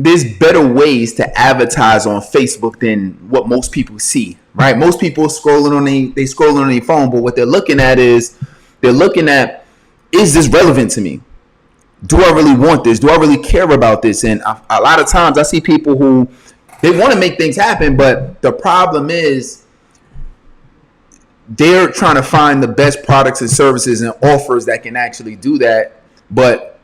there's better ways to advertise on Facebook than what most people see, right? Most people scrolling on their phone, but what they're looking at is is this relevant to me? Do I really want this? Do I really care about this? And a lot of times I see people who they want to make things happen, but the problem is they're trying to find the best products and services and offers that can actually do that. But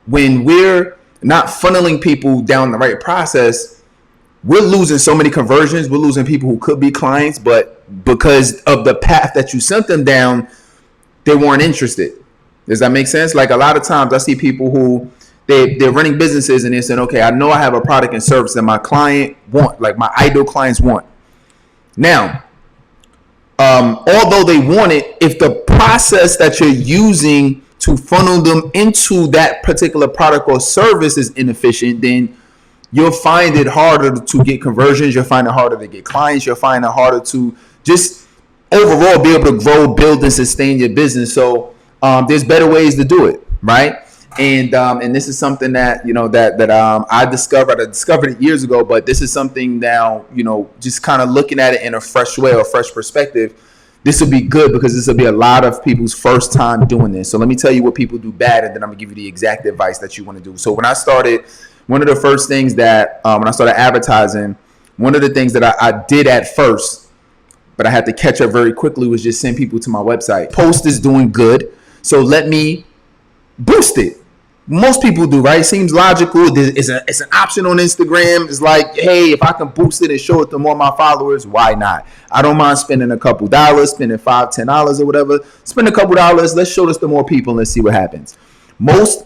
when we're not funneling people down the right process, we're losing so many conversions. We're losing people who could be clients, but because of the path that you sent them down, they weren't interested. Does that make sense? Like a lot of times I see people who they're running businesses and they're saying, okay, I know I have a product and service that my client want, like my ideal clients want. Now, although they want it, if the process that you're using to funnel them into that particular product or service is inefficient, then you'll find it harder to get conversions. You'll find it harder to get clients. You'll find it harder to just overall be able to grow, build, and sustain your business. So there's better ways to do it, right? And this is something that I discovered. I discovered it years ago, but this is something now, just kind of looking at it in a fresh way or fresh perspective. This will be good because this will be a lot of people's first time doing this. So let me tell you what people do bad, and then I'm gonna give you the exact advice that you want to do. So when I started, one of the first things that when I started advertising, one of the things that I did at first, but I had to catch up very quickly, was just send people to my website. Post is doing good, so let me boost it. Most people do, right? Seems logical. It's an option on Instagram. It's like, hey, if I can boost it and show it to more of my followers, why not? I don't mind spending a couple dollars, spending $5, $10 or whatever. Spend a couple dollars. Let's show this to more people and let's see what happens. Most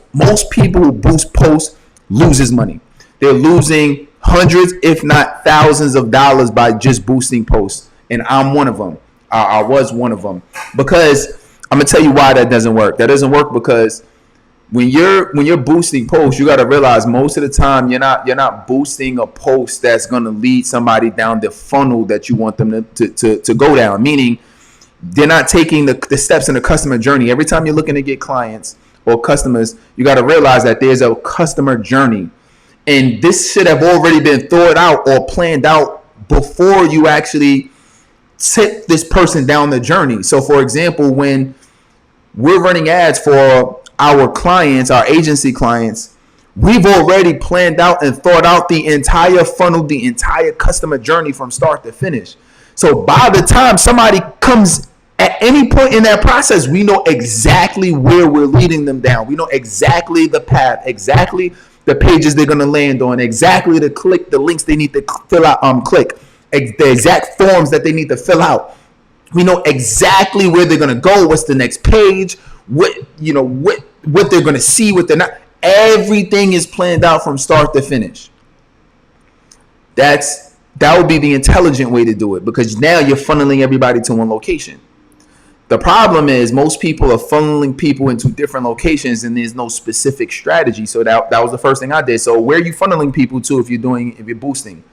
people who boost posts loses money. They're losing hundreds, if not thousands of dollars by just boosting posts. And I'm one of them. I was one of them. Because I'm going to tell you why that doesn't work. That doesn't work because when you're boosting posts, you got to realize most of the time you're not boosting a post that's going to lead somebody down the funnel that you want them to go down. Meaning they're not taking the steps in the customer journey. Every time you're looking to get clients or customers, you got to realize that there's a customer journey, and this should have already been thought out or planned out before you actually take this person down the journey. So for example, when we're running ads for our clients, our agency clients, we've already planned out and thought out the entire funnel, the entire customer journey from start to finish. So by the time somebody comes at any point in that process, we know exactly where we're leading them down. We know exactly the path, exactly the pages they're going to land on, exactly the links they need to fill out, click, the exact forms that they need to fill out. We know exactly where they're going to go, what's the next page, what they're going to see, what they're not. Everything is planned out from start to finish. That would be the intelligent way to do it, because now you're funneling everybody to one location. The problem is most people are funneling people into different locations and there's no specific strategy. So that was the first thing I did. So where are you funneling people to if you're boosting?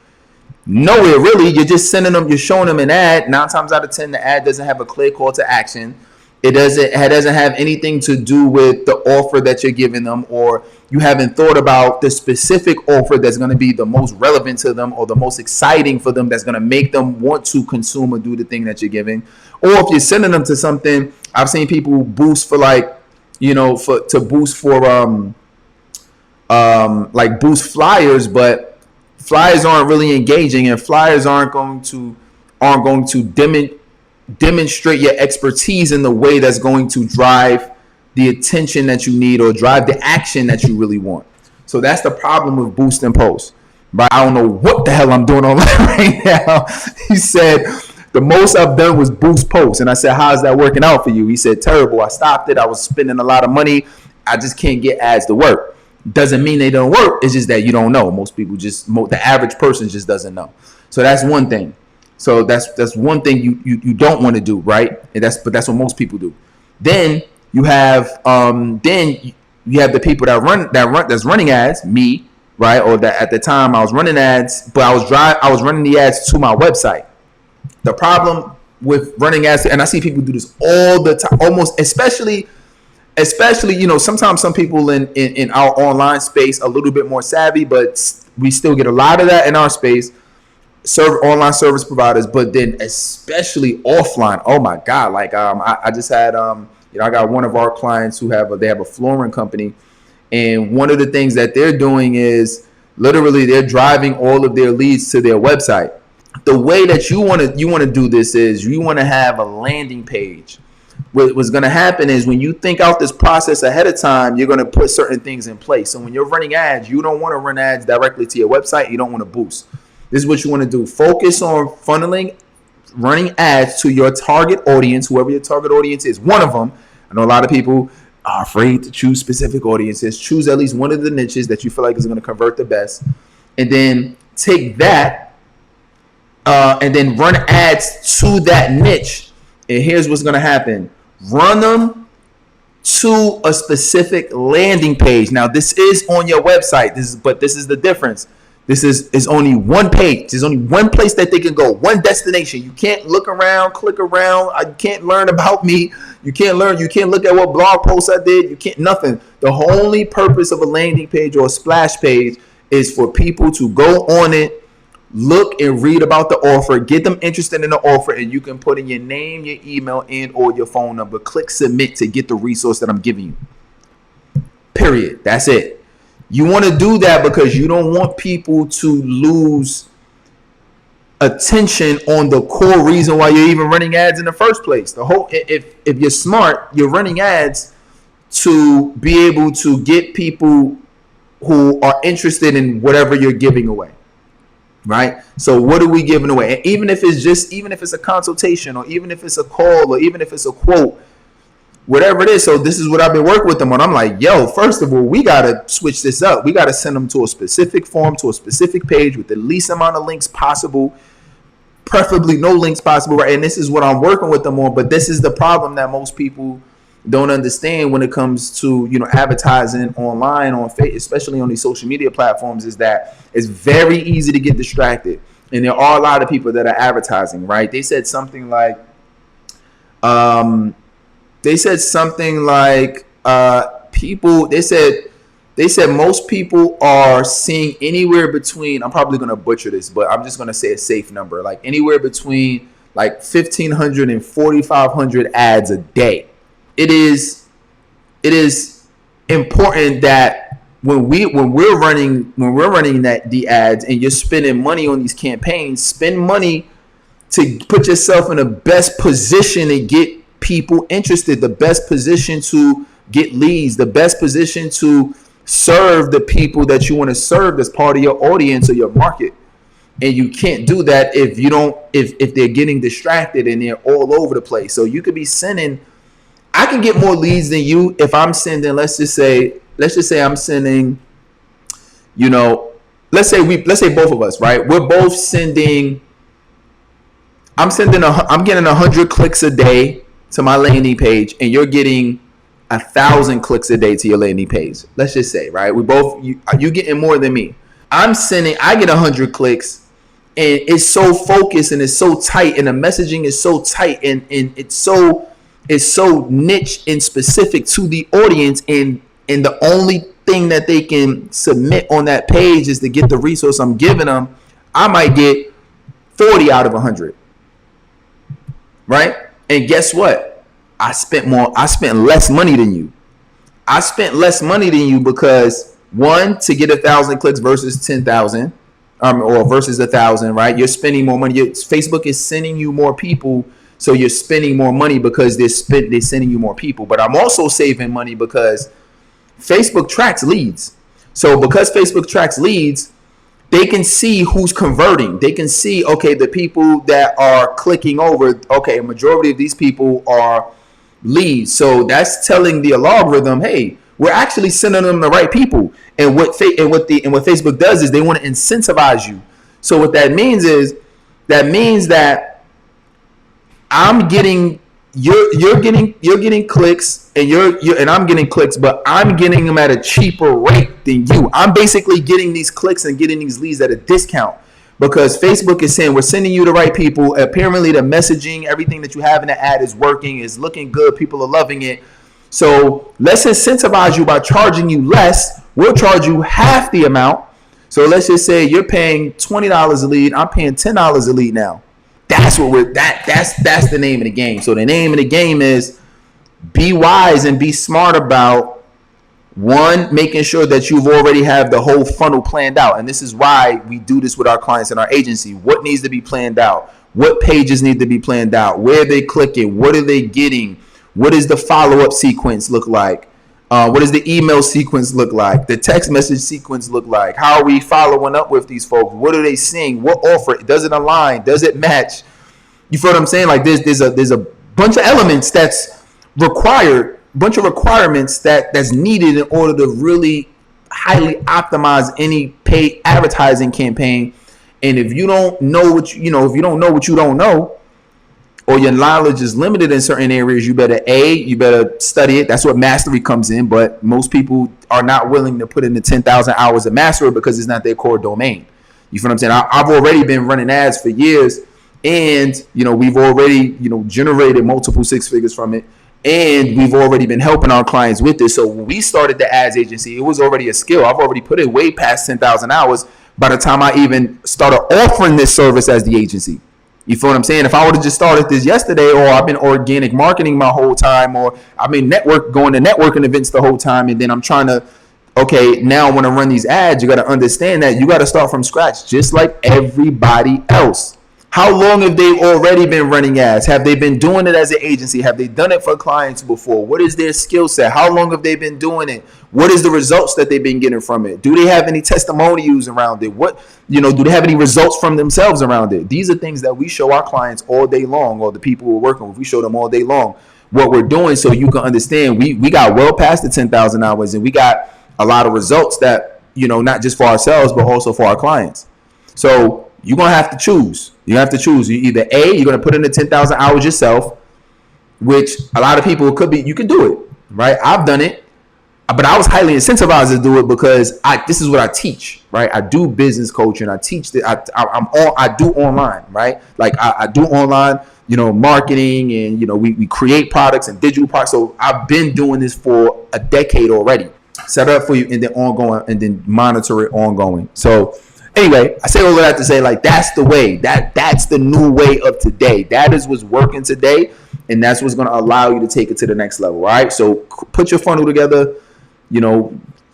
Nowhere really. You're just sending them, you're showing them an ad. 9 times out of 10, the ad doesn't have a clear call to action. It doesn't have anything to do with the offer that you're giving them, or you haven't thought about the specific offer that's going to be the most relevant to them or the most exciting for them, that's going to make them want to consume or do the thing that you're giving. Or if you're sending them to something, I've seen people boost for boost flyers, but flyers aren't really engaging, and flyers aren't going to demonstrate your expertise in the way that's going to drive the attention that you need or drive the action that you really want. So that's the problem with boosting posts. But I don't know what the hell I'm doing online right now. He said the most I've done was boost posts, and I said, how's that working out for you? He said, terrible. I stopped it. I was spending a lot of money. I just can't get ads to work. Doesn't mean they don't work. It's just that you don't know. Most people the average person just doesn't know. So that's one thing. So that's one thing you don't want to do, right? And that's what most people do. Then you have the people that's running ads, me, right? Or that at the time I was running ads, but I was running the ads to my website. The problem with running ads, and I see people do this all the time, almost, especially especially, sometimes some people in our online space a little bit more savvy, but we still get a lot of that in our space. Online service providers, but then especially offline. Oh my God! Like I just had I got one of our clients who have a flooring company, and one of the things that they're doing is literally they're driving all of their leads to their website. The way that you want to do this is you want to have a landing page. What's going to happen is when you think out this process ahead of time, you're going to put certain things in place. So when you're running ads, you don't want to run ads directly to your website. You don't want to boost. This is what you want to do. Focus on funneling, running ads to your target audience, whoever your target audience is. One of them, I know a lot of people are afraid to choose specific audiences. Choose at least one of the niches that you feel like is going to convert the best. And then take that and then run ads to that niche. And here's what's going to happen. Run them to a specific landing page. Now, this is on your website. This is the difference. This is only one page. There's only one place that they can go, one destination. You can't look around, click around. You can't learn about me. You can't look at what blog posts I did. You can't, nothing. The only purpose of a landing page or a splash page is for people to go on it, look and read about the offer, get them interested in the offer, and you can put in your name, your email, and or your phone number. Click submit to get the resource that I'm giving you. Period. That's it. You want to do that because you don't want people to lose attention on the core reason why you're even running ads in the first place. If you're smart, you're running ads to be able to get people who are interested in whatever you're giving away. Right? So what are we giving away? And even if it's a consultation, or even if it's a call, or even if it's a quote, whatever it is. So this is what I've been working with them on. I'm like, yo, first of all, we got to switch this up. We got to send them to a specific form, to a specific page with the least amount of links possible, preferably no links possible. Right? And this is what I'm working with them on. But this is the problem that most people don't understand when it comes to, advertising online, especially on these social media platforms, is that it's very easy to get distracted. And there are a lot of people that are advertising, right? They said something like, they said most people are seeing anywhere between, I'm probably going to butcher this, but I'm just going to say a safe number, like anywhere between like 1,500 and 4,500 ads a day. It is important that when we're running the ads and you're spending money on these campaigns, spend money to put yourself in the best position to get people interested, the best position to get leads, the best position to serve the people that you want to serve as part of your audience or your market. And you can't do that if they're getting distracted and they're all over the place. So you could be sending, I can get more leads than you if I'm sending, let's just say I'm sending, let's say both of us, right? We're both sending, I'm getting 100 clicks a day to my landing page, and you're getting 1,000 clicks a day to your landing page. Let's just say, right? You getting more than me. I get 100 clicks, and it's so focused and it's so tight, and the messaging is so tight, and it's so niche and specific to the audience, and the only thing that they can submit on that page is to get the resource I'm giving them. I might get 40 out of 100, right? And guess what? I spent less money than you. I spent less money than you because, one, to get 1,000 clicks versus 10,000, or versus 1,000, right? You're spending more money. Facebook is sending you more people, so you're spending more money because they're sending you more people. But I'm also saving money because Facebook tracks leads. So because Facebook tracks leads, they can see who's converting. They can see, okay, the people that are clicking over, okay, a majority of these people are leads. So that's telling the algorithm, hey, we're actually sending them the right people. And what Facebook does is they want to incentivize you. So what that means is that I'm getting you're getting clicks, and I'm getting clicks, but I'm getting them at a cheaper rate than you. I'm basically getting these clicks and getting these leads at a discount because Facebook is saying we're sending you the right people. Apparently the messaging, everything that you have in the ad is working, is looking good. People are loving it. So let's incentivize you by charging you less. We'll charge you half the amount. So let's just say you're paying $20 a lead. I'm paying $10 a lead now. That's what that's the name of the game. So the name of the game is be wise and be smart about, one, making sure that you've already have the whole funnel planned out. And this is why we do this with our clients in our agency. What needs to be planned out? What pages need to be planned out? Where are they clicking? What are they getting? What does the follow-up sequence look like? What does the email sequence look like? The text message sequence look like? How are we following up with these folks? What are they seeing? What offer? Does it align? Does it match? You feel what I'm saying? Like there's a bunch of elements that's required, bunch of requirements that's needed in order to really highly optimize any paid advertising campaign. And if you don't know what if you don't know what you don't know, or your knowledge is limited in certain areas, you better study it. That's what mastery comes in. But most people are not willing to put in the 10,000 hours of mastery because it's not their core domain. You feel what I'm saying? I've already been running ads for years, and we've already generated multiple six figures from it, and we've already been helping our clients with this. So when we started the ads agency, it was already a skill. I've already put it way past 10,000 hours by the time I even started offering this service as the agency. You feel what I'm saying? If I would have just started this yesterday, or I've been organic marketing my whole time, or I've been going to networking events the whole time, and then I'm trying to, now I want to run these ads, you got to understand that you got to start from scratch, just like everybody else. How long have they already been running ads? Have they been doing it as an agency? Have they done it for clients before? What is their skill set? How long have they been doing it? What is the results that they've been getting from it? Do they have any testimonials around it? Do they have any results from themselves around it? These are things that we show our clients all day long, or the people we're working with, we show them all day long what we're doing, so you can understand we got well past the 10,000 hours, and we got a lot of results that, not just for ourselves, but also for our clients. So you're going to have to choose. You have to choose. You either you're going to put in the 10,000 hours yourself, which a lot of people you can do it, right? I've done it, but I was highly incentivized to do it because this is what I teach, right? I do business coaching. I teach that I do online, right? Like I do online, marketing, and, we create products and digital products. So I've been doing this for a decade already. Set it up for you, and then ongoing, and then monitor it ongoing. So anyway, I say all of that to say, like, that's the way. That's the new way of today. That is what's working today, and that's what's going to allow you to take it to the next level. All right. So put your funnel together.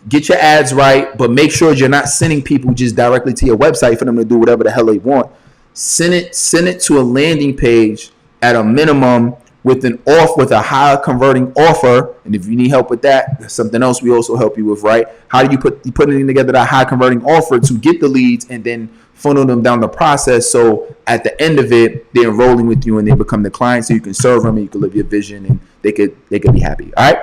Get your ads right, but make sure you're not sending people just directly to your website for them to do whatever the hell they want. Send it to a landing page at a minimum with a high converting offer. And if you need help with that, that's something else we also help you with, right? How do you put it together, that high converting offer to get the leads and then funnel them down the process, so at the end of it, they're enrolling with you and they become the client, so you can serve them and you can live your vision and they could be happy. All right.